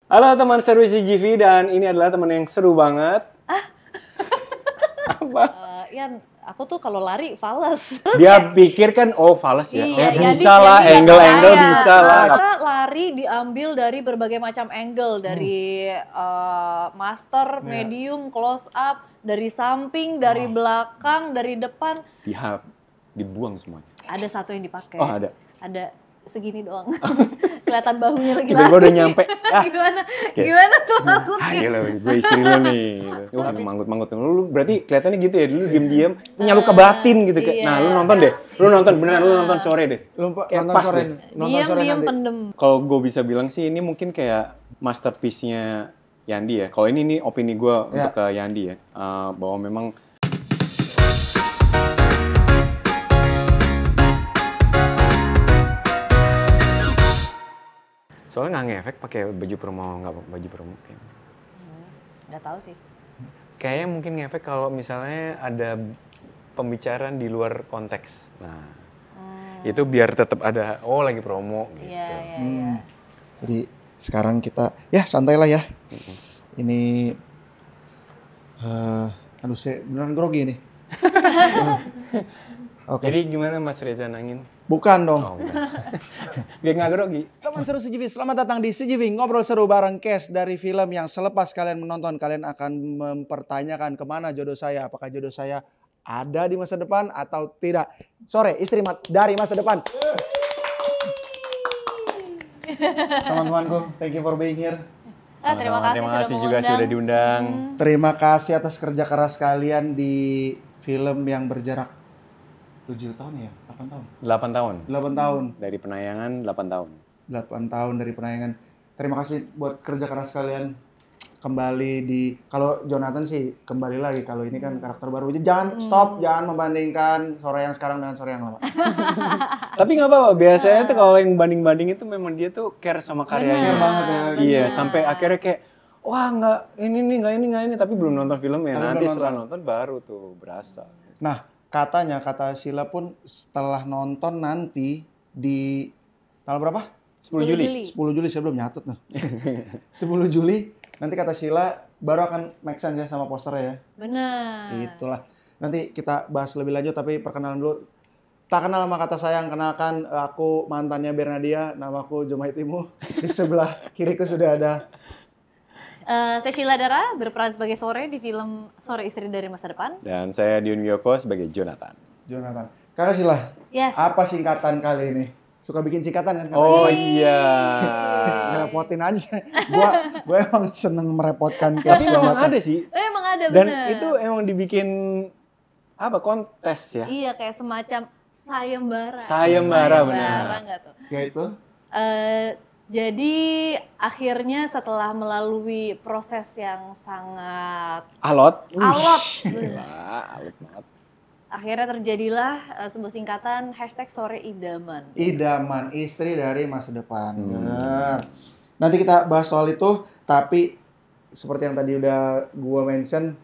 Halo teman seru CGV, dan ini adalah teman yang seru banget. Apa? Yan, aku tuh kalau lari fales. Dia pikir kan, oh fales ya. Iya, Bisa lah, angle bisa lah. Karena lari diambil dari berbagai macam angle, dari master, medium, close up, dari samping, dari belakang, dari depan. Dibuang semuanya. Ada satu yang dipakai. Oh, ada. Ada segini doang. Kelihatan bahunya lagi Tiba-tiba udah nyampe. Gimana tuh maksudnya? Gila, gue istri lo nih. Gitu. Manggut-manggut. Lu berarti kelihatannya gitu ya, dulu diem-diem. Nyalu ke batin gitu. Iya. Nah, lu nonton deh. Lu nonton, beneran lu nonton sore deh. Nonton sore Diam pendem. Kalau gue bisa bilang sih, ini mungkin kayak masterpiece-nya Yandi ya. Kalau ini opini gue untuk ke Yandi ya. Bahwa memang soalnya nggak ngefek pakai baju promo, nggak baju promo kayaknya. Nggak tahu sih. Kayaknya mungkin ngefek kalau misalnya ada pembicaraan di luar konteks. Nah, itu biar tetap ada, oh lagi promo gitu. Iya. Jadi sekarang kita, ya santai lah ya. Ini, aduh saya beneran grogi nih. Oke. Jadi gimana Mas Reza Nangin? Bukan dong. Oh, biar nggak grogi. Teman seru CGV, selamat datang di CGV Ngobrol Seru bareng Kes. Dari film yang selepas kalian menonton, kalian akan mempertanyakan kemana jodoh saya. Apakah jodoh saya ada di masa depan atau tidak. Sore, istri dari masa depan. Teman-temanku, thank you for being here. Terima kasih juga sudah diundang. Terima kasih atas kerja keras kalian di film yang berjarak 7 tahun ya? 8 tahun? 8 tahun. 8 tahun. Dari penayangan 8 tahun. 8 tahun dari penayangan. Terima kasih buat kerja keras kalian. Kembali di, kalau Jonathan sih kembali lagi, kalau ini kan karakter baru. Jangan stop, jangan membandingkan sore yang sekarang dengan sore yang lama. Tapi nggak apa-apa, biasanya tuh kalau yang banding-banding itu memang dia tuh care sama karyanya. Care banget ya. Iya, sampai akhirnya kayak, wah nggak ini, tapi belum nonton filmnya. Nanti setelah nonton baru tuh berasa. Nah, kata Sheila pun setelah nonton nanti di tanggal berapa? 10 Juli. 10 Juli, saya belum nyatet nih. 10 Juli, nanti kata Sheila baru akan make sense ya sama posternya ya. Benar. Itulah. Nanti kita bahas lebih lanjut, tapi perkenalan dulu. Tak kenal sama kata sayang, kenalkan aku mantannya Bernadia, namaku Jumaitimu. Di sebelah kiriku sudah ada. Saya Sheila Dara, berperan sebagai Sore di film Sore Istri dari Masa Depan. Dan saya Dion Wiyoko sebagai Jonathan. Kakak Sheila, Yes. apa singkatan kali ini? Suka bikin singkatan kan? Oh iya. Ngerepotin aja. Gua emang seneng merepotkan Tapi emang ada sih. Emang ada, Dan bener. itu emang dibikin kontes ya. Iya, kayak semacam sayembara. Sayembara, benar. Nggak tuh? Ya itu. Jadi akhirnya setelah melalui proses yang sangat Alot. alot, Alot banget. akhirnya terjadilah sebuah singkatan #SoreIdaman. Idaman, istri dari masa depan. Benar. Nanti kita bahas soal itu, tapi seperti yang tadi udah gua mention,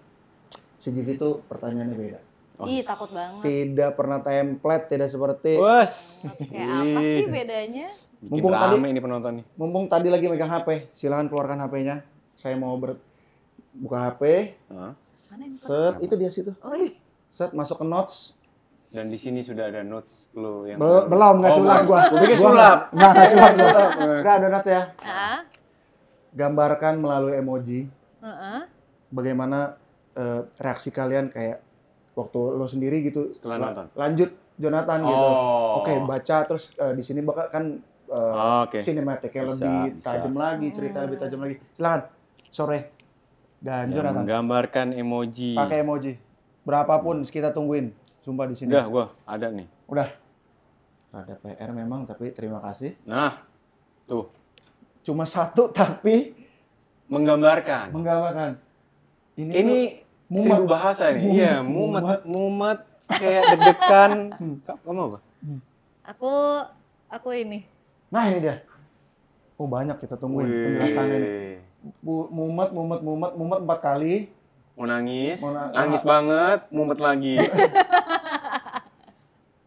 CGV itu pertanyaannya beda. Ih, takut banget. Tidak pernah template, tidak seperti. Bos. Kayak apa sih bedanya? Mumpung rame ini penonton nih. Mumpung tadi lagi megang HP, silahkan keluarkan HP-nya. Saya mau buka HP. Mana yang Set, itu dia situ. Oh, iya. Set, masuk ke notes. Dan di sini sudah ada notes lo yang Belum, nggak sulap gua. Gua pikir sulap. Nggak sulap gua. Nggak ada notes ya. Ah, Gambarkan melalui emoji. Bagaimana Reaksi kalian kayak waktu lo sendiri gitu. Setelah nonton. Lanjut Jonathan gitu. Oh. Oke, baca terus di sini bakal kan sinematiknya lebih tajam lagi, cerita lebih tajam lagi. Silakan. Sore dan Jonathan. Menggambarkan emoji. Pakai emoji. Berapapun kita tungguin. Sumpah di sini. Udah, gua ada nih. Udah. Ada PR memang, tapi terima kasih. Nah, tuh. Cuma satu tapi Menggambarkan. Ini 1000 bahasa nih. Iya, mumet, kayak deg-degan. Kamu apa? Aku ini. Nah ini dia. Oh banyak kita tungguin penjelasannya nih. Mumet 4 kali. Mau nangis, nangis banget, mumet lagi.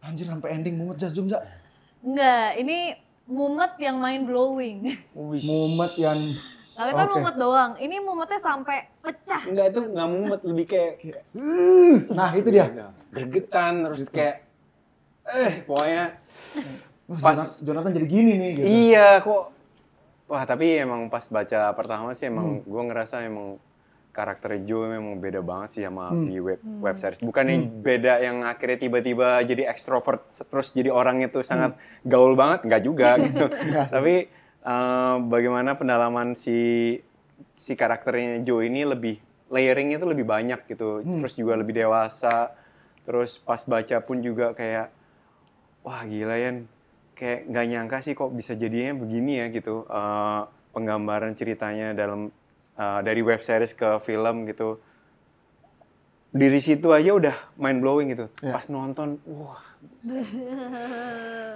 Anjir sampai ending mumet za zoom za. Enggak, ini mumet yang mind blowing. Mumet yang Tapi kan Oke. mumet doang. Ini mumetnya sampai pecah. Enggak, itu nggak mumet, lebih kayak Nah, itu dia. gregetan, terus Gitu. kayak pokoknya Pas Jonathan jadi gini nih gitu. iya kok. Wah, tapi emang pas baca pertama sih emang gue ngerasa emang karakter Joe memang beda banget sih sama di web series. Bukannya beda yang akhirnya tiba-tiba jadi ekstrovert terus jadi orang itu sangat gaul banget, enggak juga gitu. Tapi bagaimana pendalaman si karakternya Joe ini lebih layering itu lebih banyak gitu. Terus juga lebih dewasa. Terus pas baca pun juga kayak wah gila ya, kayak nggak nyangka sih kok bisa jadinya begini ya gitu. Penggambaran ceritanya dari web series ke film gitu. Dari situ aja udah mind blowing gitu. Pas nonton, wah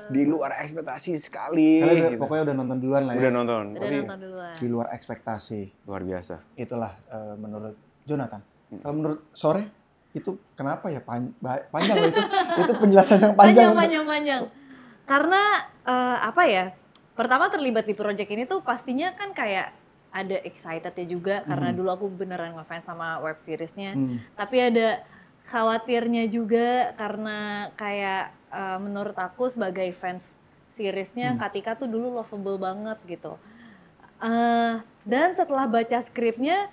di luar ekspektasi sekali. Kalian Gitu. pokoknya udah nonton duluan lah ya. Udah nonton, Udah tapi nonton duluan. Di luar ekspektasi. luar biasa. Itulah menurut Jonathan. Kalau menurut Sore itu kenapa ya panjang loh itu? Itu penjelasan yang panjang. Panjang. Karena apa ya? Pertama terlibat di project ini tuh pastinya kan kayak ada excitednya juga karena dulu aku beneran ngefans sama web seriesnya. Tapi ada khawatirnya juga karena kayak menurut aku sebagai fans seriesnya Katika tuh dulu lovable banget gitu. Dan setelah baca skripnya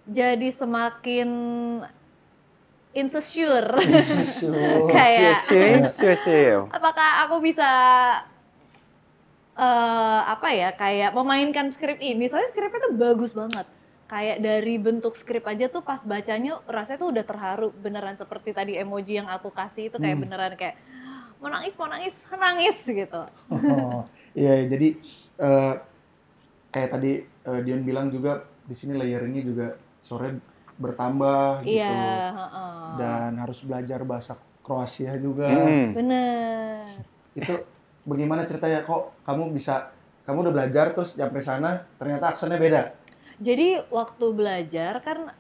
jadi semakin insecure. Kayak apakah aku bisa kayak memainkan skrip ini? Soalnya skripnya tuh bagus banget. Kayak dari bentuk skrip aja tuh pas bacanya rasanya tuh udah terharu beneran seperti tadi emoji yang aku kasih itu kayak beneran kayak mau nangis gitu. Iya, jadi kayak tadi Dion bilang juga di sini layeringnya juga Sore bertambah gitu. Iya, Dan harus belajar bahasa Kroasia juga. bener. Itu bagaimana ceritanya kok kamu udah belajar terus sampai sana ternyata aksennya beda? Jadi waktu belajar kan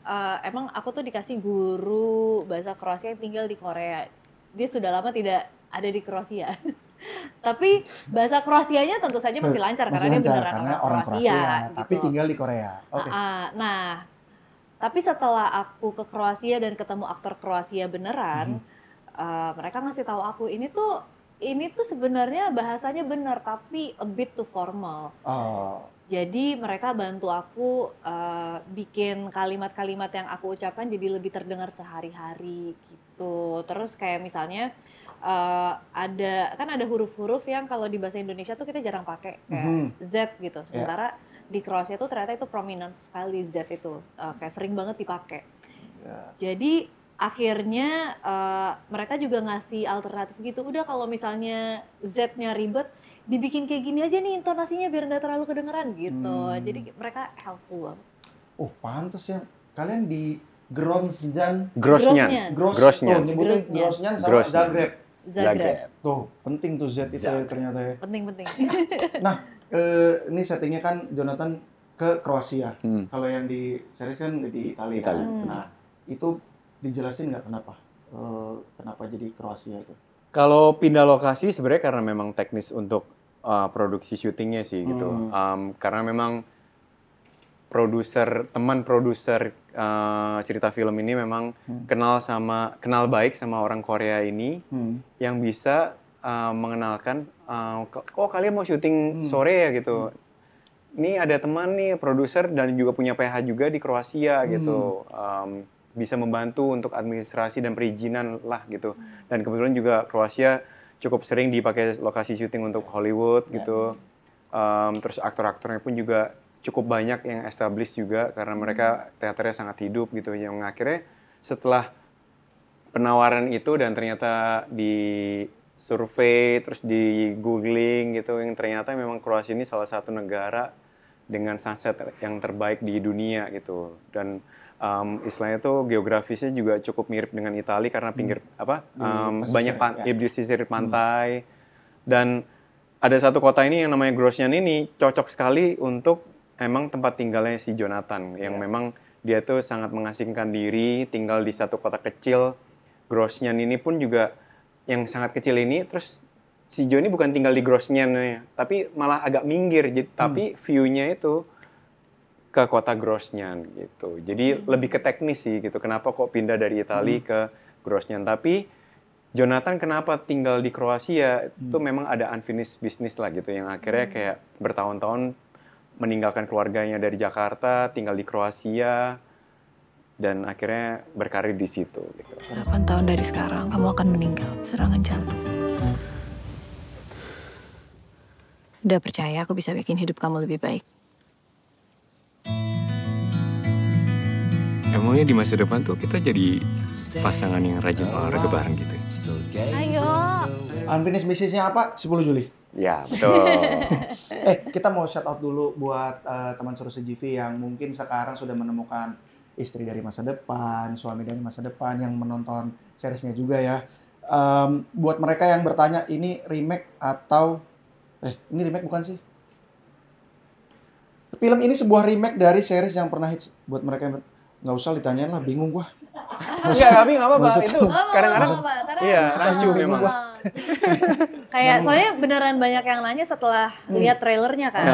emang aku tuh dikasih guru bahasa Kroasia yang tinggal di Korea. Dia sudah lama tidak ada di Kroasia. Tapi bahasa Kroasianya tentu saja masih lancar karena dia beneran karena orang Kroasia. tapi gitu. tinggal di Korea. Oke. Nah, tapi setelah aku ke Kroasia dan ketemu aktor Kroasia beneran, mereka ngasih tahu aku ini tuh sebenarnya bahasanya benar tapi a bit too formal. Oh. Jadi mereka bantu aku bikin kalimat-kalimat yang aku ucapkan jadi lebih terdengar sehari-hari gitu. Terus kayak misalnya ada huruf-huruf yang kalau di bahasa Indonesia tuh kita jarang pakai kayak Z gitu. Sementara di Kroasia tuh ternyata itu prominent sekali Z itu, kayak sering banget dipakai. Jadi akhirnya mereka juga ngasih alternatif gitu. Udah kalau misalnya Z-nya ribet, dibikin kayak gini aja nih intonasinya biar nggak terlalu kedengeran gitu. Jadi mereka helpful banget. Oh, pantes ya. Kalian di Grozny. Grosnyan. Oh, nyebutnya Grozny sama Grozny. Zagreb. Tuh, penting tuh Z itu ya ternyata ya. Penting. Nah, ini settingnya kan Jonathan ke Kroasia. Kalau yang di series kan di Italia. Nah, itu dijelasin nggak kenapa jadi Kroasia itu? Kalau pindah lokasi sebenarnya karena memang teknis untuk produksi syutingnya sih gitu. Karena memang teman produser cerita film ini memang kenal baik sama orang Korea ini yang bisa mengenalkan kok kalian mau syuting sore ya gitu. Ini ada teman nih produser dan juga punya PH juga di Kroasia gitu. Bisa membantu untuk administrasi dan perizinan lah gitu. Dan kebetulan juga Kroasia cukup sering dipakai lokasi syuting untuk Hollywood gitu. Terus aktor-aktornya pun juga cukup banyak yang established juga karena mereka teaternya sangat hidup gitu. Yang akhirnya setelah penawaran itu dan ternyata di survei terus di googling gitu yang ternyata memang Kroasia ini salah satu negara dengan sunset yang terbaik di dunia gitu. Dan istilahnya tuh geografisnya juga cukup mirip dengan Italia karena pinggir banyak di sisir pantai. Dan ada satu kota ini yang namanya Grozny ini cocok sekali untuk emang tempat tinggalnya si Jonathan yang memang dia tuh sangat mengasingkan diri tinggal di satu kota kecil. Grozny ini pun juga yang sangat kecil ini, terus si Jo ini bukan tinggal di Grozny tapi malah agak minggir, tapi view-nya itu ke kota Grozny gitu. Jadi lebih ke teknis sih gitu. Kenapa kok pindah dari Italia ke Grozny? Tapi Jonathan kenapa tinggal di Kroasia itu memang ada unfinished business lah gitu yang akhirnya kayak bertahun-tahun meninggalkan keluarganya dari Jakarta, tinggal di Kroasia dan akhirnya berkarir di situ gitu. 8 tahun dari sekarang kamu akan meninggal serangan jantung. Udah percaya aku bisa bikin hidup kamu lebih baik. Emangnya di masa depan tuh kita jadi pasangan yang rajin olahraga bareng gitu? Ayo. Unfinished business-nya apa? 10 Juli. Ya, betul. Kita mau shout out dulu buat teman seru CGV yang mungkin sekarang sudah menemukan istri dari masa depan, suami dari masa depan yang menonton seriesnya juga ya. Buat mereka yang bertanya, ini remake atau... ini remake bukan sih? Film ini sebuah remake dari series yang pernah hits. Buat mereka yang nggak usah ditanyain lah, bingung gua. Enggak, tapi nggak apa-apa. Itu kadang-kadang Karena iya, rancu memang. Kayak soalnya beneran banyak yang nanya setelah lihat trailernya kan.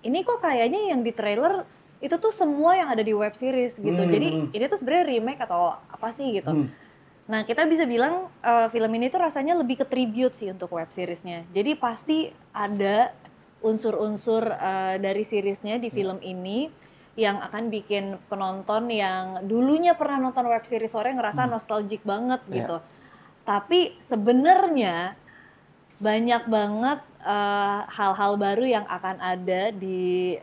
Ini kok kayaknya yang di trailer itu tuh semua yang ada di web series gitu. Jadi ini tuh sebenarnya remake atau apa sih gitu. Nah kita bisa bilang film ini tuh rasanya lebih ke tribute sih untuk web seriesnya. Jadi pasti ada unsur-unsur dari seriesnya di film ini yang akan bikin penonton yang dulunya pernah nonton web series sore ngerasa nostalgic banget gitu. Tapi sebenarnya banyak banget hal-hal baru yang akan ada di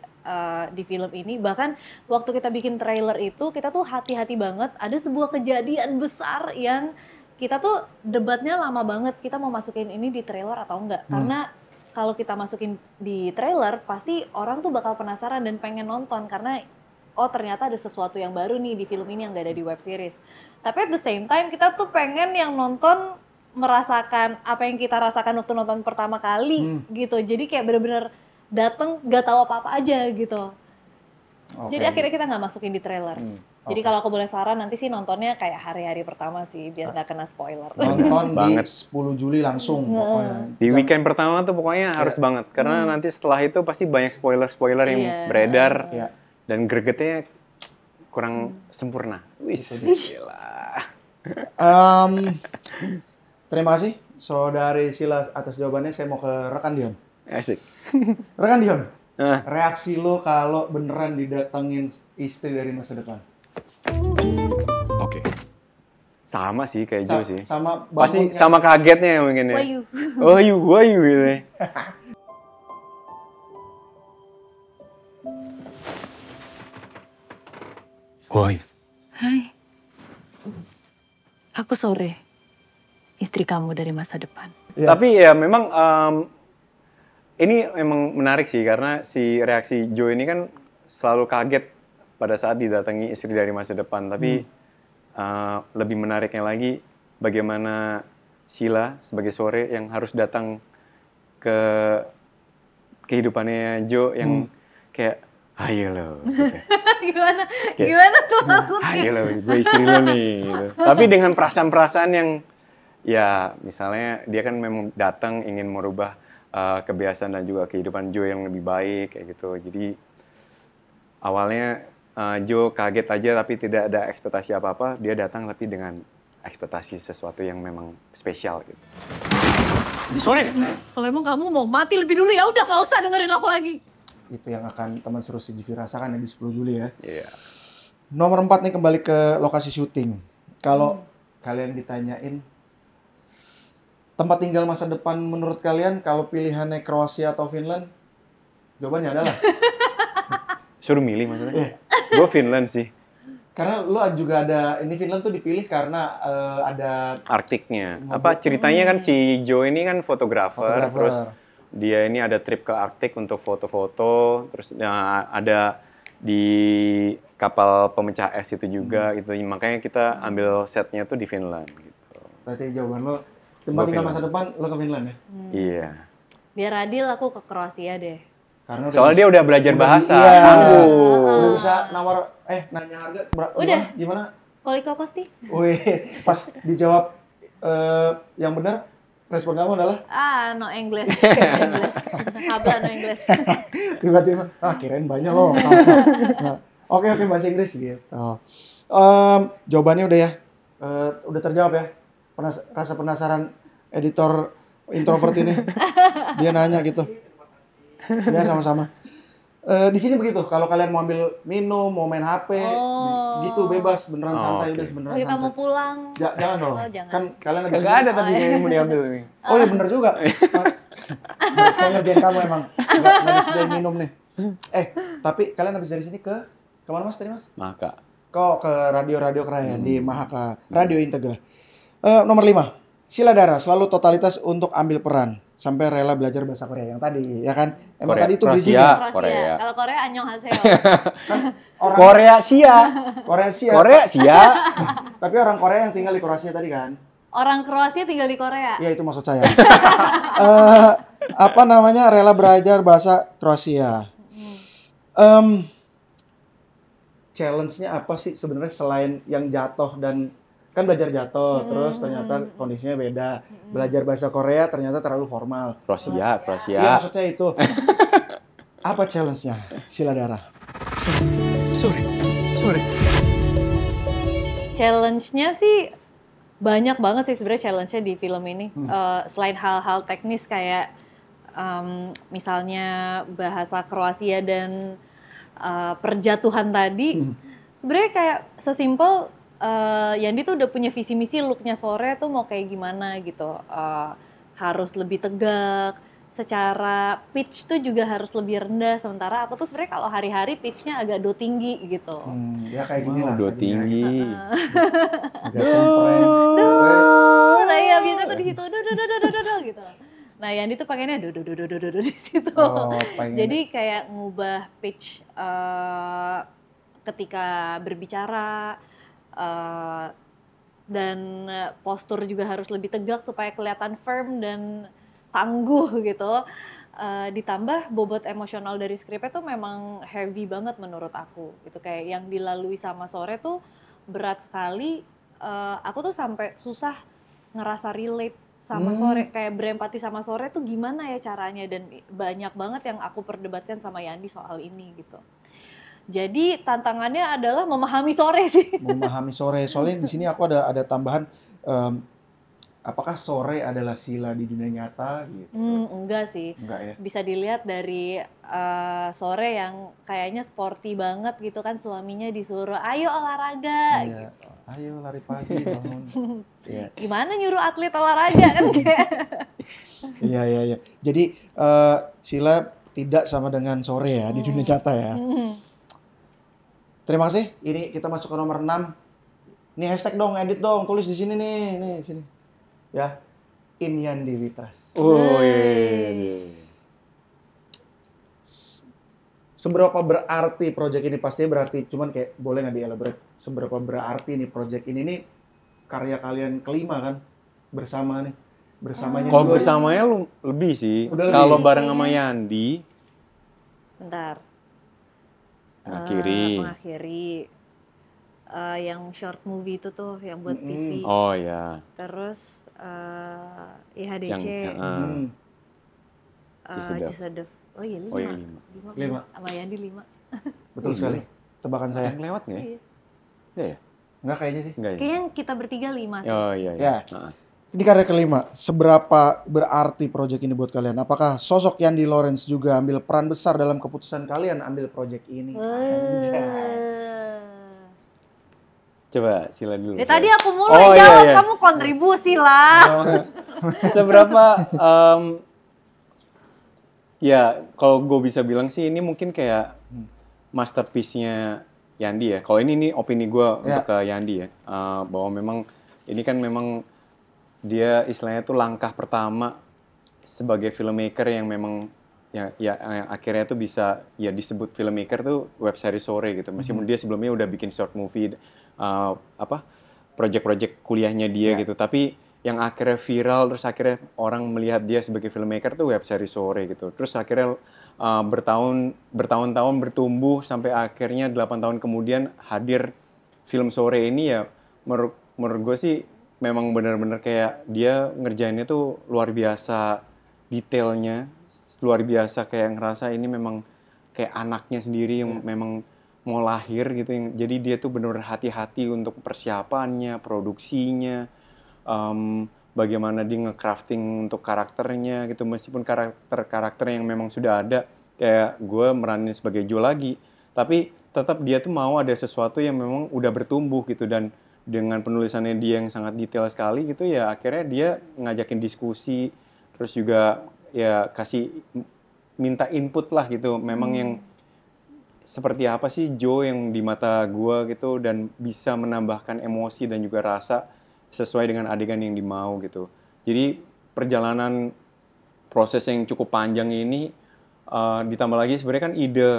film ini. Bahkan waktu kita bikin trailer itu kita tuh hati-hati banget. Ada sebuah kejadian besar yang kita tuh debatnya lama banget. Kita mau masukin ini di trailer atau enggak? Karena kalau kita masukin di trailer, pasti orang tuh bakal penasaran dan pengen nonton karena oh ternyata ada sesuatu yang baru nih di film ini yang gak ada di web series. Tapi at the same time kita tuh pengen yang nonton merasakan apa yang kita rasakan waktu nonton pertama kali gitu. Jadi kayak bener-bener dateng gak tahu apa-apa aja gitu. Jadi akhirnya kita gak masukin di trailer. Jadi kalau aku boleh saran nanti sih nontonnya kayak hari-hari pertama sih biar gak kena spoiler. Nonton Banget. di 10 Juli langsung pokoknya. Di weekend pertama tuh pokoknya harus banget. Karena nanti setelah itu pasti banyak spoiler-spoiler yang beredar. Dan gregetnya kurang sempurna. Wih, gila. Terima kasih Saudari Sila atas jawabannya. Saya mau ke rekan Dion. Asik. Rekan Dion, reaksi lo kalau beneran didatengin istri dari masa depan? Oke. Sama sih kayak Jo sih. Sama Pasti bangunnya. sama kagetnya mungkin ya. Wahyu gitu ya. Woi, Hai. Aku Sore, istri kamu dari masa depan. Tapi ya memang ini memang menarik sih karena si reaksi Joe ini kan selalu kaget pada saat didatangi istri dari masa depan. Tapi lebih menariknya lagi bagaimana Sheila sebagai Sore yang harus datang ke kehidupannya Joe yang kayak ayo lo. Gitu. Gimana tuh maksudnya? Ayo lo, gue istri lo nih. Gitu. Tapi dengan perasaan-perasaan yang ya misalnya dia kan memang datang ingin merubah kebiasaan dan juga kehidupan Joe yang lebih baik kayak gitu. Jadi awalnya Joe kaget aja tapi tidak ada ekspektasi apa-apa. Dia datang tapi dengan ekspektasi sesuatu yang memang spesial gitu. Sore. Kalau emang kamu mau mati lebih dulu ya udah nggak usah dengerin aku lagi. Itu yang akan teman seru CGV rasakan ya di 10 Juli ya. Iya. Nomor 4 nih kembali ke lokasi syuting. Kalau kalian ditanyain tempat tinggal masa depan menurut kalian kalau pilihannya Kroasia atau Finland, jawabannya adalah Suruh milih maksudnya? Gue Finland sih. karena lo juga ada ini Finland tuh dipilih karena ada Arktiknya. Apa ceritanya kan si Joe ini kan fotografer, terus dia ini ada trip ke Arktik untuk foto-foto, terus ada di kapal pemecah es itu juga gitu. Makanya kita ambil setnya tuh di Finland gitu. Berarti jawaban lo tempat tinggal masa depan lo ke Finland ya? Iya. Biar adil aku ke Kroasia deh. Karena Soalnya dia udah belajar bahasa. Udah bisa nawar nanya harga Koliko Kosti? Wih, pas dijawab yang benar Respon kamu adalah? No English. English. Habla no English. Tiba-tiba, kirain banyak loh. Nah, oke, bahasa Inggris gitu. Jawabannya udah ya? Udah terjawab ya? Rasa penasaran editor introvert ini? Dia nanya gitu. Ya, sama-sama. Di sini begitu, kalau kalian mau ambil minum, mau main HP, gitu bebas, beneran santai, udah beneran Kita santai. mau pulang. Jangan dong. Jangan. Kan kalian habis Kagak ada tapi yang mau diambil nih. Oh ya bener juga. Saya ngerjain kamu emang. Nggak disediain minum nih. Tapi kalian habis dari sini kemana mas tadi mas? Maka. Kok ke radio kerayan di Mahaka Radio Integra. Nomor 5. Sila Dara selalu totalitas untuk ambil peran sampai rela belajar bahasa Korea yang tadi ya kan. Emang Korea, tadi itu Kroasia. bridging-nya. Korea. Kalau Korea annyeonghaseyo. Orang Korea Sia. Korea Sia. Tapi orang Korea yang tinggal di Kroasia tadi kan. Orang Kroasia tinggal di Korea. Iya itu maksud saya. Apa namanya rela belajar bahasa Kroasia. Challenge-nya apa sih sebenarnya selain yang jatuh dan kan belajar jatuh terus ternyata kondisinya beda. Belajar bahasa Korea ternyata terlalu formal. Kroasia. Iya maksud saya itu. Apa challenge-nya Sila Dara? Sorry. Challenge-nya sih banyak banget sih sebenarnya challenge-nya di film ini. Selain hal-hal teknis kayak misalnya bahasa Kroasia dan perjatuhan tadi, sebenarnya kayak sesimpel Yandi tuh udah punya visi misi look-nya sore tuh mau kayak gimana gitu. Harus lebih tegak, secara pitch tuh juga harus lebih rendah. Sementara aku tuh sebenarnya kalau hari-hari pitch-nya agak do tinggi gitu. Ya kayak gini lah. Udah tinggi. Agak cempreng. Nah ya biasa aku di situ do gitu. Nah Yandi tuh pengennya do di situ. Jadi kayak ngubah pitch ketika berbicara. Dan postur juga harus lebih tegak supaya kelihatan firm dan tangguh gitu. Ditambah bobot emosional dari skripnya tuh memang heavy banget menurut aku gitu. Kayak yang dilalui sama Sore tuh berat sekali. Aku tuh sampai susah ngerasa relate sama Sore, kayak berempati sama Sore tuh gimana ya caranya, dan banyak banget yang aku perdebatkan sama Yandi soal ini gitu. Jadi tantangannya adalah memahami Sore sih. Memahami Sore. Soalnya di sini aku ada tambahan. Apakah Sore adalah Sila di dunia nyata? Gitu. Enggak sih. Enggak ya. Bisa dilihat dari Sore yang kayaknya sporty banget gitu kan, suaminya disuruh ayo olahraga. Iya. Gitu. Ayo lari pagi bangun. Iya. Gimana nyuruh atlet olahraga kan kayak. Iya. Jadi Sila tidak sama dengan Sore ya di dunia nyata ya. Terima kasih. Ini kita masuk ke nomor 6. Nih hashtag dong, edit dong, tulis di sini nih sini. Ya. In Yandi Witras. Oh iya. Seberapa berarti project ini? Pastinya berarti, cuman kayak boleh nggak di-elaborate seberapa berarti nih project ini nih karya kalian kelima kan bersama nih. Bersamanya. Kalau bersamanya lebih sih. Kalau bareng sama Yandi. Bentar. Mengakhiri. Yang short movie itu tuh yang buat TV. Oh ya. Terus IHDC. Cisadef. Oh iya 5. Oh iya 5. Sama Yandi 5. Betul sekali. Tebakan saya. Yang lewat nggak ya? Iya. Iya ya? Enggak kayaknya sih. Enggak ya? Kayaknya kita bertiga 5 sih. Oh iya. Ya. Ini karya kelima. Seberapa berarti project ini buat kalian? Apakah sosok Yandi Lawrence juga ambil peran besar dalam keputusan kalian ambil project ini? Coba Sila dulu. Dari tadi aku mulai jawab, kamu kontribusi lah. Seberapa ya kalau gue bisa bilang sih ini mungkin kayak masterpiece-nya Yandi ya. Kalau ini opini gue untuk ke Yandi ya. Bahwa memang ini kan memang dia istilahnya tuh langkah pertama sebagai filmmaker yang memang yang akhirnya tuh bisa ya disebut filmmaker tuh web series Sore gitu. Meskipun dia sebelumnya udah bikin short movie project-project kuliahnya dia gitu. Tapi yang akhirnya viral terus akhirnya orang melihat dia sebagai filmmaker tuh web series Sore gitu. Terus akhirnya bertahun-tahun bertumbuh sampai akhirnya 8 tahun kemudian hadir film Sore ini ya menurut gue sih memang benar-benar kayak dia ngerjainnya tuh luar biasa detailnya, luar biasa kayak ngerasa ini memang kayak anaknya sendiri yang memang mau lahir gitu. Jadi dia tuh benar-benar hati-hati untuk persiapannya, produksinya, bagaimana dia nge-crafting untuk karakternya gitu. Meskipun karakter yang memang sudah ada, kayak gue meranin sebagai Joe lagi, tapi tetap dia tuh mau ada sesuatu yang memang udah bertumbuh gitu. Dan dengan penulisannya dia yang sangat detail sekali gitu ya, akhirnya dia ngajakin diskusi, terus juga ya kasih minta input lah gitu. Memang yang seperti apa sih Joe yang di mata gua gitu, dan bisa menambahkan emosi dan juga rasa sesuai dengan adegan yang dimau gitu. Jadi perjalanan proses yang cukup panjang ini ditambah lagi sebenarnya kan ide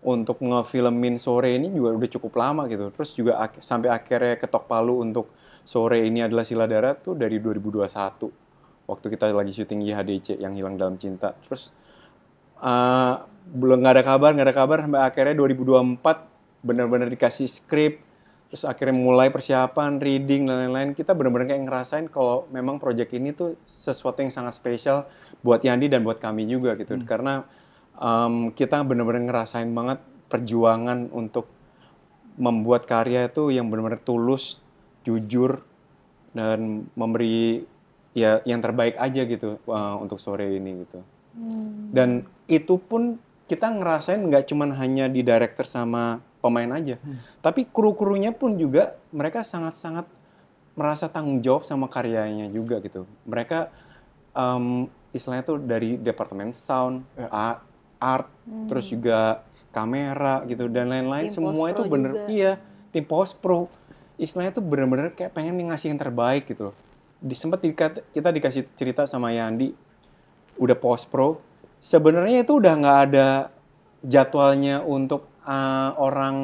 untuk ngefilmin Sore ini juga udah cukup lama gitu. Terus juga sampai akhirnya ketok palu untuk Sore ini adalah Sila Darat tuh dari 2021. Waktu kita lagi syuting YHDC yang Hilang Dalam Cinta. Terus belum nggak ada kabar sampai akhirnya 2024 benar-benar dikasih skrip. Terus akhirnya mulai persiapan, reading dan lain-lain. Kita benar-benar kayak ngerasain kalau memang proyek ini tuh sesuatu yang sangat spesial buat Yandi dan buat kami juga gitu. Karena kita benar-benar ngerasain banget perjuangan untuk membuat karya itu yang benar-benar tulus, jujur, dan memberi ya yang terbaik aja gitu untuk Sore ini gitu. Dan itu pun kita ngerasain nggak cuman hanya di director sama pemain aja, tapi kru-krunya pun juga mereka sangat-sangat merasa tanggung jawab sama karyanya juga gitu. Mereka istilahnya tuh dari departemen sound, art, terus juga kamera gitu dan lain-lain, semua itu bener juga. Iya, tim post pro istilahnya tuh bener-bener kayak pengen ngasih yang terbaik gitu loh. Sempat kita dikasih cerita sama Yandi udah post pro, sebenarnya itu udah nggak ada jadwalnya untuk orang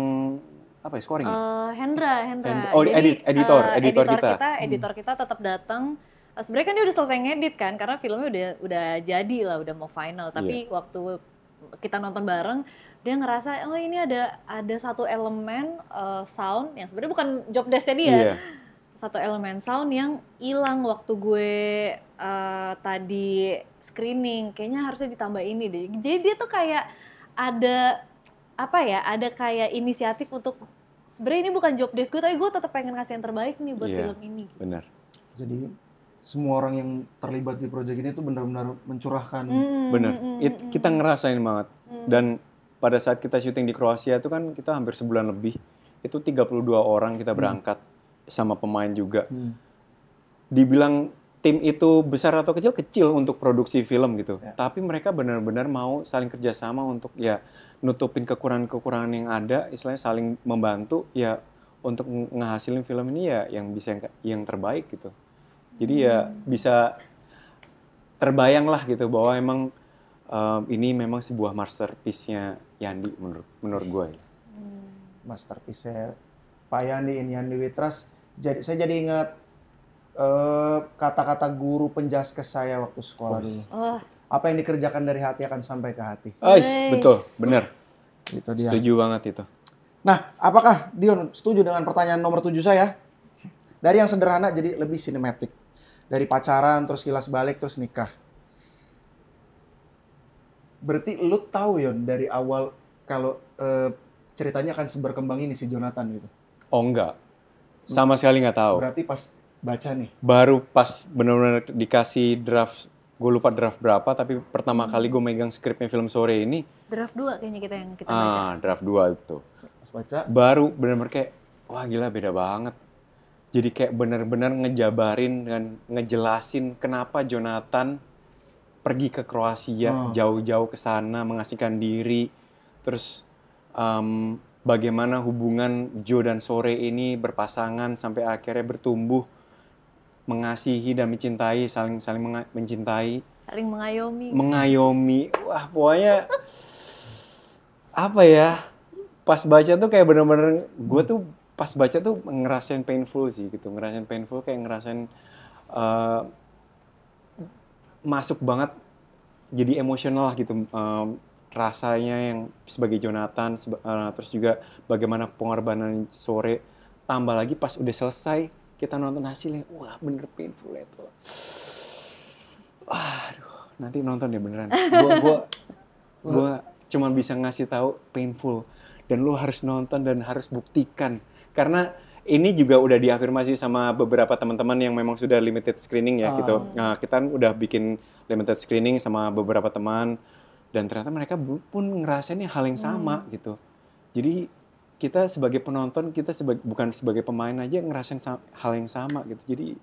apa ya, scoring ya? Hendra. Oh, jadi editor kita tetap datang. Sebenarnya kan dia udah selesai ngedit kan, karena filmnya udah jadi lah, udah mau final. Tapi waktu kita nonton bareng, dia ngerasa oh ini ada satu elemen sound yang sebenarnya bukan job desk-nya dia. Satu elemen sound yang hilang waktu gue tadi screening, kayaknya harusnya ditambah ini deh. Jadi dia tuh kayak ada ada kayak inisiatif untuk sebenarnya ini bukan job desk gue, tapi gue tetap pengen ngasih yang terbaik nih buat film ini. Benar. Jadi semua orang yang terlibat di proyek ini tuh benar-benar mencurahkan. Benar. Kita ngerasain banget. Dan pada saat kita syuting di Kroasia itu kan kita hampir sebulan lebih. Itu 32 orang kita berangkat sama pemain juga. Dibilang tim itu besar atau kecil untuk produksi film gitu. Tapi mereka benar-benar mau saling kerjasama untuk ya nutupin kekurangan-kekurangan yang ada, istilahnya saling membantu ya untuk ngehasilin film ini ya yang bisa yang terbaik gitu. Jadi ya bisa terbayang lah gitu bahwa emang ini memang sebuah masterpiece-nya Yandi menurut gue. Masterpiece-nya Pak Yandi, Yandi Witras. Saya jadi ingat kata-kata guru penjaskes saya waktu sekolah dulu. Apa yang dikerjakan dari hati akan sampai ke hati. Betul, benar. Itu dia. Setuju banget itu. Nah, apakah Dion setuju dengan pertanyaan nomor 7 saya? Dari yang sederhana jadi lebih sinematik. Dari pacaran, terus kilas balik, terus nikah. Berarti lu tahu Yon dari awal kalau ceritanya akan seberkembang ini si Jonathan gitu? Oh enggak, sama sekali nggak tahu. Berarti pas baca nih? Baru pas benar-benar dikasih draft, gue lupa draft berapa, tapi pertama kali gue megang skripnya film Sore ini. Draft 2 kayaknya kita baca. Draft 2 itu. Pas baca? Baru benar-benar kayak, wah gila beda banget. Jadi kayak benar-benar ngejabarin dan ngejelasin kenapa Jonathan pergi ke Kroasia, jauh-jauh ke sana, mengasingkan diri. Terus bagaimana hubungan Joe dan Sore ini berpasangan sampai akhirnya bertumbuh, mengasihi dan mencintai, saling mencintai. Saling mengayomi. Mengayomi. Wah pokoknya apa ya, pas baca tuh kayak bener-bener, gue tuh pas baca tuh ngerasain painful sih gitu. Ngerasain painful kayak ngerasain masuk banget, jadi emosional gitu. Rasanya yang sebagai Jonathan, terus juga bagaimana pengorbanan Sore, tambah lagi pas udah selesai kita nonton hasilnya, wah bener painful itu. Aduh, nanti nonton deh beneran. Gua cuma bisa ngasih tahu painful, dan lu harus nonton dan harus buktikan, karena ini juga udah diafirmasi sama beberapa teman-teman yang memang sudah limited screening ya gitu. Nah, kita udah bikin limited screening sama beberapa teman, dan ternyata mereka pun ngerasain hal yang sama gitu. Jadi kita sebagai penonton, kita bukan sebagai pemain aja ngerasain hal yang sama gitu. Jadi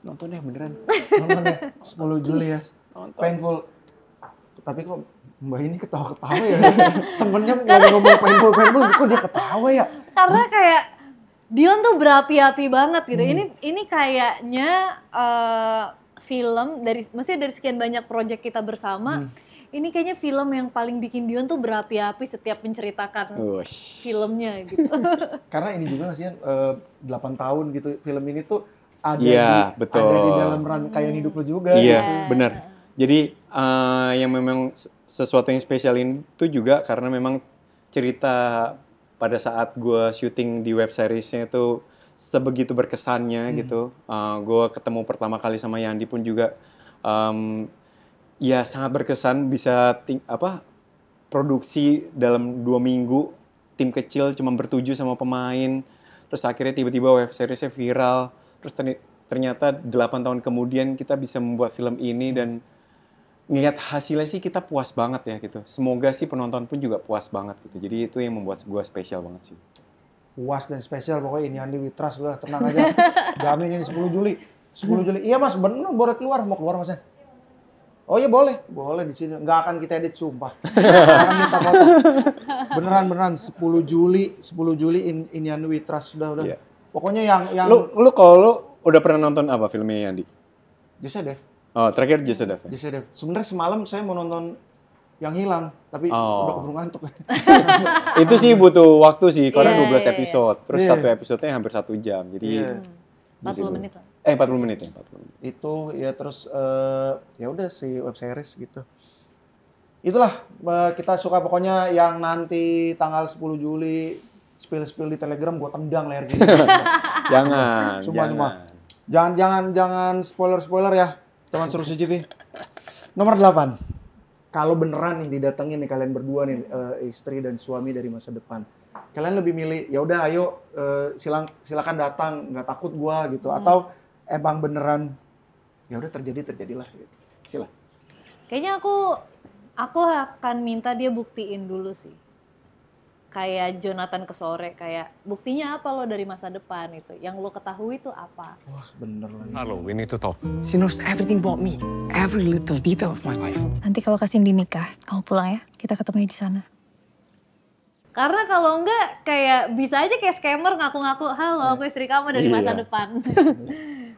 nonton deh beneran. Nonton deh 10 Juli ya. Nonton. Painful. Tapi kok Mbak ini ketawa-ketawa ya? Temennya lagi ngomong painful, kok dia ketawa ya? Karena kayak Dion tuh berapi-api banget gitu. Ini kayaknya maksudnya dari sekian banyak proyek kita bersama, ini kayaknya film yang paling bikin Dion tuh berapi-api setiap menceritakan filmnya gitu. Karena ini juga ngasih 8 tahun gitu, film ini tuh ada betul. Ada di dalam rangkaian hidup lo juga. Iya, gitu. benar. Jadi yang memang sesuatu yang spesial itu juga karena memang cerita pada saat gue syuting di web seriesnya itu sebegitu berkesannya gitu. Gue ketemu pertama kali sama Yandi pun juga ya sangat berkesan, bisa produksi dalam 2 minggu, tim kecil cuma ber-7 sama pemain, terus akhirnya tiba-tiba web seriesnya viral, terus ternyata 8 tahun kemudian kita bisa membuat film ini, dan ngeliat hasilnya sih kita puas banget ya gitu. Semoga sih penonton pun juga puas banget gitu. Jadi itu yang membuat gue spesial banget sih. Puas dan spesial pokoknya ini Andi Witras, udah tenang aja. Jamin ini 10 Juli. 10 Juli. Iya Mas, bener boleh keluar, mau keluar Masnya? Oh iya boleh di sini. Nggak akan kita edit sumpah. Nggak akan kita potong. Beneran 10 Juli ini Andi Witras udah. Yeah. Pokoknya yang Lu kalau lu udah pernah nonton apa filmnya Yandi? Jasa Dev. Oh, terakhir Jasa Dev. Jasa Dev. Sebenarnya semalam saya mau nonton Yang Hilang, tapi udah keburu ngantuk. Itu sih butuh waktu sih, karena 12 Iya. episode. Terus satu episodenya hampir 1 jam. Jadi 40 menit lah. 40 menit ya, 40 menit. Itu ya terus ya udah si web series gitu. Itulah kita suka pokoknya yang nanti tanggal 10 Juli spill di Telegram gua tendang leher gini. Jangan. Sumpah. Jangan spoiler ya. Teman seru CGV. Nomor 8. Kalau beneran nih didatengin nih kalian berdua nih istri dan suami dari masa depan. Kalian lebih milih ya udah ayo silakan datang, nggak takut gua gitu, atau emang beneran ya udah terjadilah gitu. Sila. Kayaknya aku akan minta dia buktiin dulu sih. Kayak Jonathan ke Sore, kayak buktinya apa lo dari masa depan itu? Yang lo ketahui itu apa? Wah bener lagi. Halo, we need to talk. She knows everything about me. Every little detail of my life. Nanti kalau Cindy nikah, kamu pulang ya. Kita ketemu di sana. Karena kalau enggak kayak bisa aja kayak scammer ngaku-ngaku, halo aku istri kamu dari masa depan.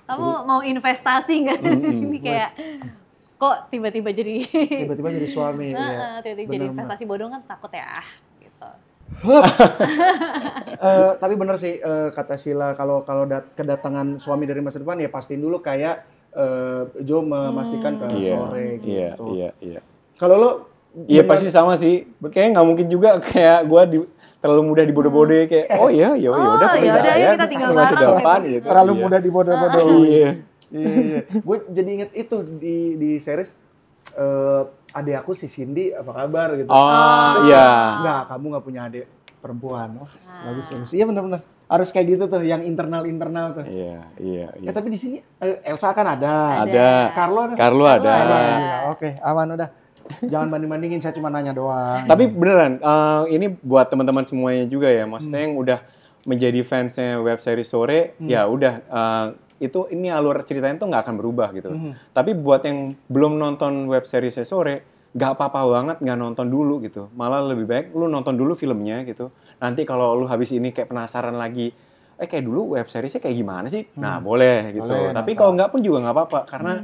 Kamu mau investasi nggak di sini kayak kok tiba-tiba jadi suami. tiba-tiba jadi investasi bodong kan takut ya gitu. Tapi bener sih kata Sheila kalau kedatangan suami dari masa depan ya pastiin dulu kayak Jo memastikan ke Sore gitu. Iya. Kalau lo Iya pasti sama sih. Kayaknya nggak mungkin juga kayak gue terlalu mudah dibodoh-bodoh kayak ya udah percaya kita tinggal masih bareng depan gitu. terlalu mudah dibodoh-bodoh. Iya. Gue jadi inget itu di series adik aku si Cindy apa kabar gitu. Iya. Enggak, kamu nggak punya adik perempuan. Bagus. Iya benar-benar. Harus kayak gitu tuh, yang internal tuh. Iya. Ya tapi di sini Elsa kan ada. Carlo ada. Oke, aman udah. Jangan banding-bandingin, saya cuma nanya doang. Tapi beneran, ini buat teman-teman semuanya juga ya. Maksudnya yang udah menjadi fansnya web series Sore, ya udah ini alur ceritanya tuh nggak akan berubah gitu. Tapi buat yang belum nonton web seriesnya Sore, nggak apa-apa banget nggak nonton dulu gitu. Malah lebih baik lu nonton dulu filmnya gitu. Nanti kalau lu habis ini kayak penasaran lagi, kayak dulu web seriesnya kayak gimana sih? Nah boleh gitu. Tapi kalau nggak pun juga nggak apa-apa karena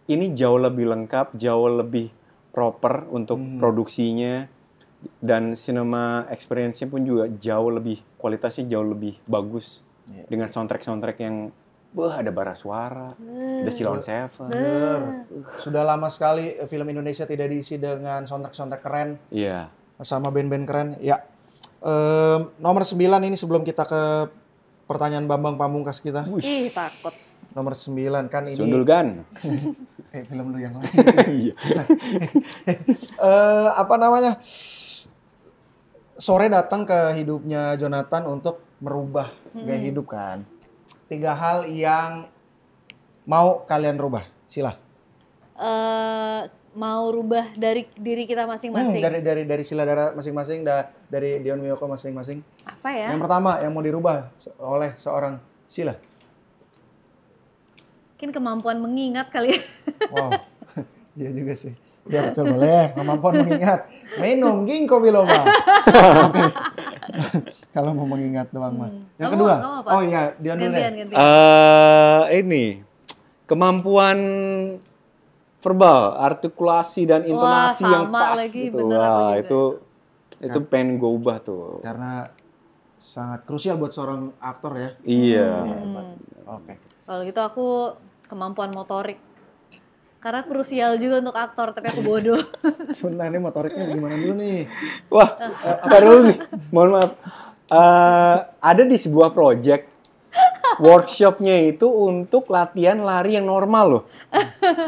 ini jauh lebih lengkap, jauh lebih proper untuk produksinya, dan cinema experience-nya pun juga kualitasnya jauh lebih bagus dengan soundtrack yang ada bara suara, ada Silon Seven. Sudah lama sekali film Indonesia tidak diisi dengan soundtrack keren. Iya. Sama band-band keren. Ya. Nomor 9 ini sebelum kita ke pertanyaan Bambang Pamungkas kita. Ih, takut. Nomor 9 kan ini. Sundulgan. Film lu yang lain. Iya. Apa namanya? Sore datang ke hidupnya Jonathan untuk merubah gaya hidup kan. 3 hal yang mau kalian rubah. Sila. Mau rubah dari diri kita masing-masing. Dari Sila Dara masing-masing, dari Dion Wiyoko masing-masing. Apa ya? Yang pertama yang mau dirubah oleh seorang Sila. Mungkin kemampuan mengingat kali ya. Wow. Iya juga sih. Ya betul, boleh. Kemampuan mengingat. Minum ginkgo biloba. Oke. Kalau mau mengingat doang mah. Yang Kamu- kedua. kamu apa? Oh iya, Dion dulu deh. Gantian. Ini kemampuan verbal, artikulasi dan intonasi yang sama pas lagi, gitu. bener aku Wah, juga. itu pengen gue ubah tuh. Karena sangat krusial buat seorang aktor ya. Iya. Oke. Kalau gitu aku kemampuan motorik. Karena krusial juga untuk aktor, tapi aku bodoh. Sebentar ini motoriknya gimana dulu nih? Wah, apa dulu nih? Mohon maaf. Ada di sebuah project workshopnya itu untuk latihan lari yang normal loh.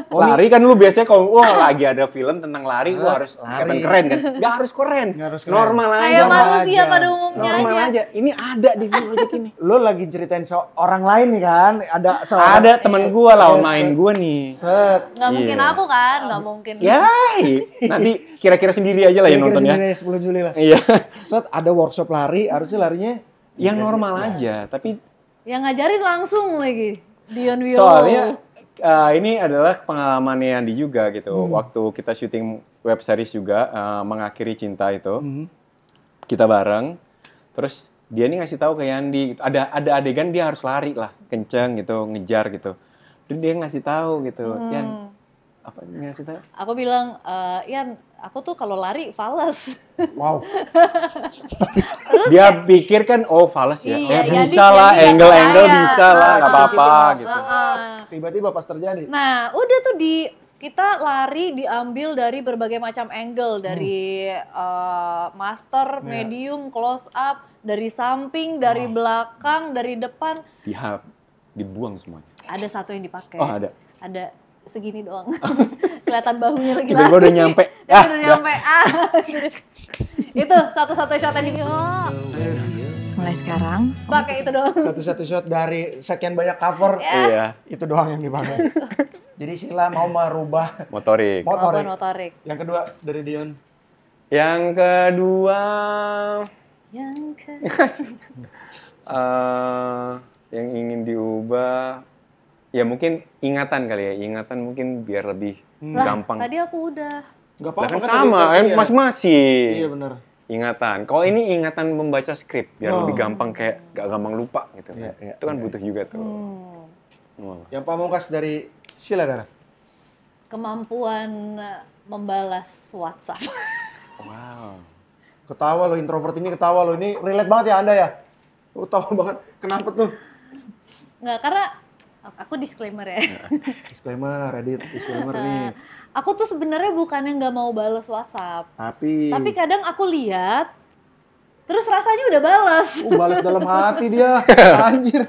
Lari kan lu biasanya kalau lagi ada film tentang lari, lu harus kelihatan keren kan? Gak harus keren. Nggak harus keren. Normal aja. Kayak normal manusia aja. pada umumnya Normal aja. aja. Ini ada di project ini. Lo lagi ceritain orang lain nih kan? Ada temen gua lawan main gua nih. Set. Nggak mungkin Iya. aku kan, nggak mungkin. Ya, nanti kira-kira sendiri aja lah yang Kira-kira nonton ya. sendiri 10 Juli lah. Iya. Set ada workshop lari, harusnya larinya Yang normal aja, tapi Yang ngajarin langsung lagi. Dion Wio. soalnya ini adalah pengalamannya Yandi juga gitu. Waktu kita syuting web series juga mengakhiri cinta itu, kita bareng. Terus dia nih ngasih tahu ke Yandi, ada adegan dia harus lari lah, kenceng gitu, ngejar gitu. Terus dia ngasih tahu gitu, Yan, apa dia ngasih tahu? Aku bilang, Yan, aku tuh kalau lari fales. wow. Dia pikir kan, oh fales ya, Iya, bisa Yandi lah, nggak angle percaya. bisa lah, nggak apa-apa gitu. Tiba-tiba pas terjadi. Nah, udah tuh kita lari diambil dari berbagai macam angle, dari master, medium, close up, dari samping, dari belakang, dari depan. Dibuang semuanya. Ada satu yang dipakai. Oh ada. Ada segini doang. Kelihatan bahunya lagi Tiba-tiba lari. udah nyampe. Udah nyampe. Itu satu-satu shot yang di Mulai sekarang, pakai itu doang. Satu-satu shot dari sekian banyak cover. Iya. Itu doang yang dipakai. Jadi Sila mau merubah Motorik. Kemampuan motorik. Yang kedua dari Dion. Yang kedua, yang ingin diubah, ya mungkin ingatan kali ya. Ingatan mungkin biar lebih gampang. Tadi aku udah. Gak Lah kan kan sama, tadi kan masing-masing. Iya benar. Ingatan. Kalau ini ingatan membaca skrip, biar lebih gampang kayak gak gampang lupa gitu. Iya, iya, Itu kan butuh juga tuh. Wah. Yang pamungkas dari Sila Dara. Kemampuan membalas WhatsApp. Wow. Ketawa lo, introvert ini ketawa lo. Ini relate banget ya Anda ya? Lo ketawa banget. Kenapa tuh? Nggak, karena aku disclaimer ya. Disclaimer, Reddit, disclaimer nih. Aku tuh sebenarnya bukannya nggak mau balas WhatsApp. Tapi kadang aku lihat, terus rasanya udah balas. Balas dalam hati dia. Anjir.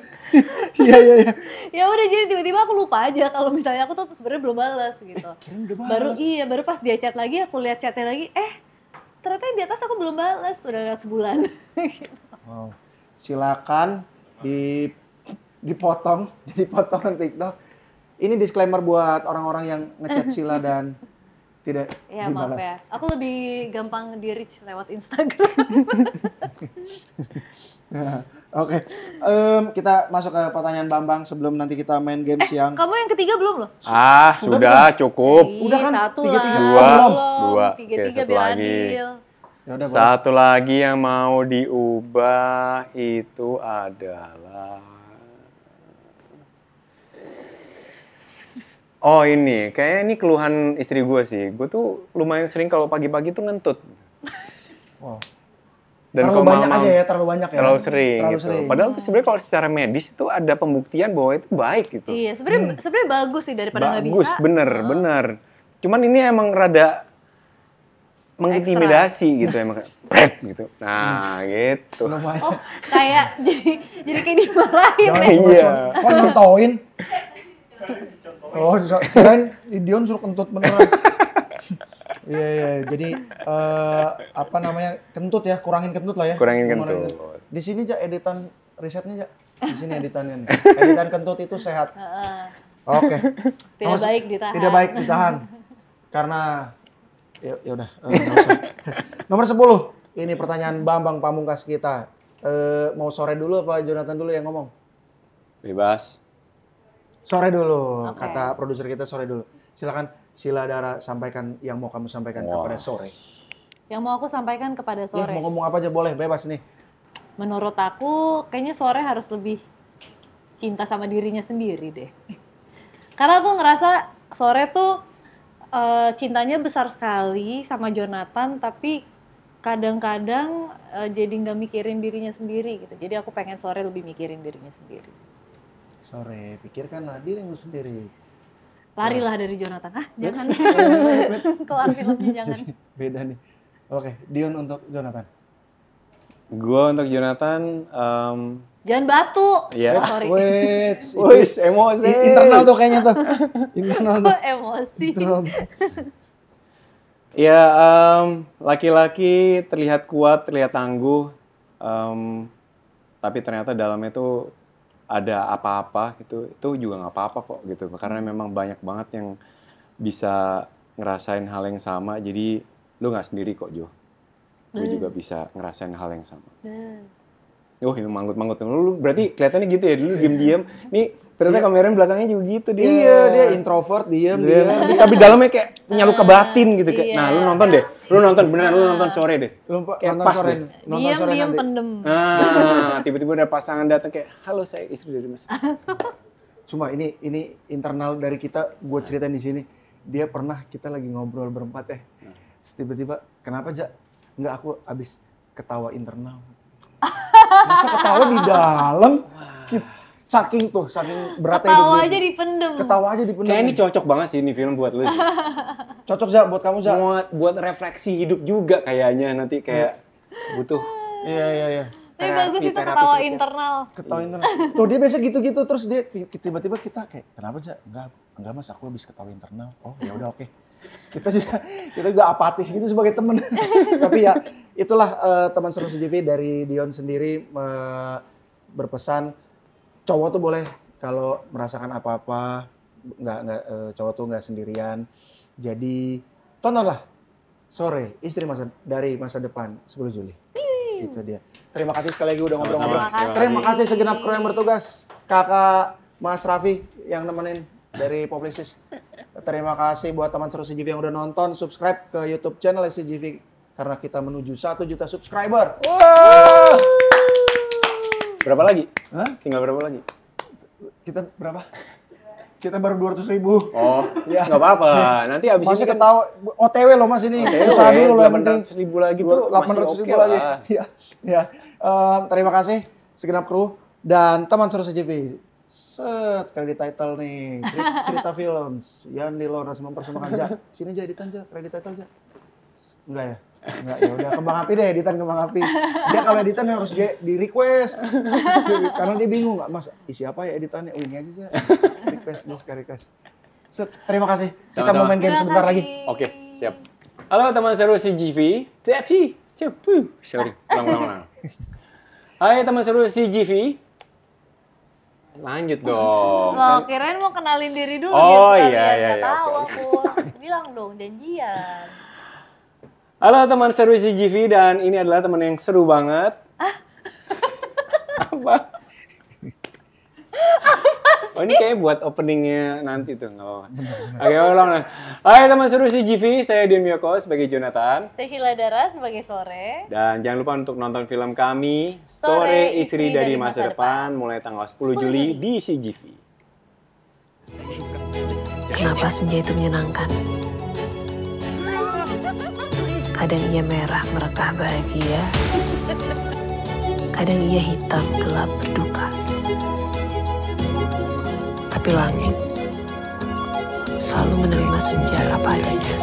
Iya. Ya udah, jadi tiba-tiba aku lupa aja kalau misalnya aku tuh sebenarnya belum balas gitu. Kirain udah balas. Baru pas dia chat lagi, aku lihat chatnya lagi, ternyata yang di atas aku belum balas, udah lewat sebulan. Wow. Silakan dipotong, jadi potongan TikTok. Ini disclaimer buat orang-orang yang ngechat Sila dan tidak Ya dibalas. maaf ya, aku lebih gampang di reach lewat Instagram. Nah, Oke, kita masuk ke pertanyaan Bambang sebelum nanti kita main games yang Kamu yang ketiga belum loh? Sudah cukup. Udah kan? Satu Tiga-tiga. lah. Dua. Tiga-tiga Oke, satu biar lagi. adil. ya udah boleh. Satu lagi yang mau diubah itu adalah oh ini, kayaknya ini keluhan istri gue sih. Gue tuh lumayan sering kalau pagi-pagi tuh ngentut. Wow. Dan Terlalu kalau banyak malam- aja ya, terlalu banyak ya. Terlalu sering Terlalu gitu. sering. Padahal tuh sebenarnya kalau secara medis itu ada pembuktian bahwa itu baik gitu. Iya, sebenarnya bagus sih daripada nggak bisa. Bagus, bener. Cuman ini emang rada mengintimidasi gitu emang pret gitu. Nah, gitu. Lumayan. Oh, kayak jadi kayak dimarahin. Iya. Kok nyontoin? Oh, keren Dion suruh kentut beneran. Iya, jadi apa namanya, kentut ya, kurangin kentut lah ya. Kurangin kentut. Di sini aja editan risetnya aja. Di sini editannya nih. Editan kentut itu sehat. Oke. Tidak baik ditahan. Tidak baik ditahan. Karena ya udah nggak usah. Nomor 10. Ini pertanyaan Bambang Pamungkas kita. Mau sore dulu apa Jonathan dulu yang ngomong? Bebas. Sore dulu. Oke. Kata produser kita sore dulu. Silakan Sila Dara sampaikan yang mau kamu sampaikan kepada sore. Yang mau aku sampaikan kepada Ya, sore. mau ngomong apa aja boleh, bebas nih. Menurut aku kayaknya sore harus lebih cinta sama dirinya sendiri deh. Karena aku ngerasa sore tuh cintanya besar sekali sama Jonathan, tapi kadang-kadang jadi nggak mikirin dirinya sendiri gitu. Jadi aku pengen sore lebih mikirin dirinya sendiri. Sore, pikirkanlah dirimu sendiri. Larilah dari Jonathan. Jangan. Kelar filmnya jangan. Jadi beda nih. Oke, Dion untuk Jonathan. Gue untuk Jonathan, Jangan batu. Iya. Sorry. Wait, wis emosi. internal tuh kayaknya tuh. Internal tuh. Emosi. Internal tuh. Ya, laki-laki terlihat kuat, terlihat tangguh, tapi ternyata dalamnya tuh ada apa-apa gitu. Itu juga nggak apa-apa kok gitu. Karena memang banyak banget yang bisa ngerasain hal yang sama. Jadi lu nggak sendiri kok, Jo. Lu juga bisa ngerasain hal yang sama. Oh, ini manggut-manggut. Lu berarti kelihatannya gitu ya, dulu diem-diem. Nih, ternyata kameranya belakangnya juga gitu dia. Iya, dia introvert, diam. Tapi dalamnya kayak punya luka batin gitu. Kayak. Iya. Nah, lu nonton deh. Lu nonton, beneran lu nonton sore deh. Kayak Nonton pas sore. deh. Nonton sore Diam nanti. pendem. Nah, tiba-tiba ada pasangan datang kayak, halo saya istri dari Mas. Cuma ini internal dari kita, gue ceritain di sini. Dia pernah kita lagi ngobrol berempat Terus tiba-tiba, kenapa Ja? Enggak, aku abis ketawa internal. Masa ketawa di dalam? Saking beratnya Ketawa hidup dia. aja dipendem. Ketawa aja dipendam. Kayak ini cocok banget sih ini film buat lu. Cocok Ja buat kamu Ja. Buat refleksi hidup juga kayaknya nanti kayak butuh. Iya. Tapi Terapi, bagus itu terapi ketawa sedikit. internal. Ketawa internal. Tuh dia biasa gitu-gitu terus dia tiba-tiba kita kayak kenapa Ja? Enggak Mas, aku habis ketawa internal. Oh, ya udah oke. Kita juga apatis gitu sebagai teman. Tapi ya itulah teman seru CGV dari Dion sendiri berpesan cowok tuh boleh kalau merasakan apa-apa, cowok tuh nggak sendirian. Jadi tontonlah Sore Istri dari Masa Depan 10 Juli. Itu dia. Terima kasih sekali lagi udah ngobrol-ngobrol. Terima kasih segenap kru yang bertugas. Kakak Mas Raffi yang nemenin dari Publicis. Terima kasih buat teman seru CGV yang udah nonton. Subscribe ke YouTube channel CGV karena kita menuju 1 juta subscriber. Wah. Berapa lagi? Hah? Tinggal berapa lagi? Kita berapa? Kita baru 200.000. Oh, Ya. nggak apa-apa. Nanti abis Masih ini kan ketawa OTW loh Mas ini. OTW, Usaha dulu loh yang penting. 800.000 lagi tuh masih 800.000 oke lagi. lah. Ya. Terima kasih segenap kru dan teman seru CGV. Kredit title nih. Cerita film yang di Lawrence mempersembahkan Ja. Sini aja editan Ja, kredit title Ja. Enggak ya? Enggak, ya udah Kembang Api deh, editan Kembang Api. Dia kalau editan harus di request. Karena dia bingung enggak, Mas, isi apa ya editannya? Oh, ini aja aja. Request. Terima kasih. Kita mau main game sebentar lagi. Oke, siap. Halo teman seru CGV. Sorry, ulang. Hai teman seru CGV. Lanjut dong. Loh, kirain mau kenalin diri dulu Oh, biar iya, sekalian nggak tahu oke. aku. Bilang dong, janjian. Halo teman seru CGV dan ini adalah teman yang seru banget. Apa? Oh ini kayaknya buat openingnya nanti tuh, nggak apa-apa. Oke, ulang lah. Hai teman seru CGV, saya Dion Miyoko sebagai Jonathan. Saya Sheila Dara sebagai Sore. Dan jangan lupa untuk nonton film kami, Sore Istri dari Masa Depan, mulai tanggal 10 Juli di CGV. Kenapa senja itu menyenangkan? Kadang ia merah merekah bahagia, kadang ia hitam gelap berduka. Tapi langit selalu menerima senja apa adanya.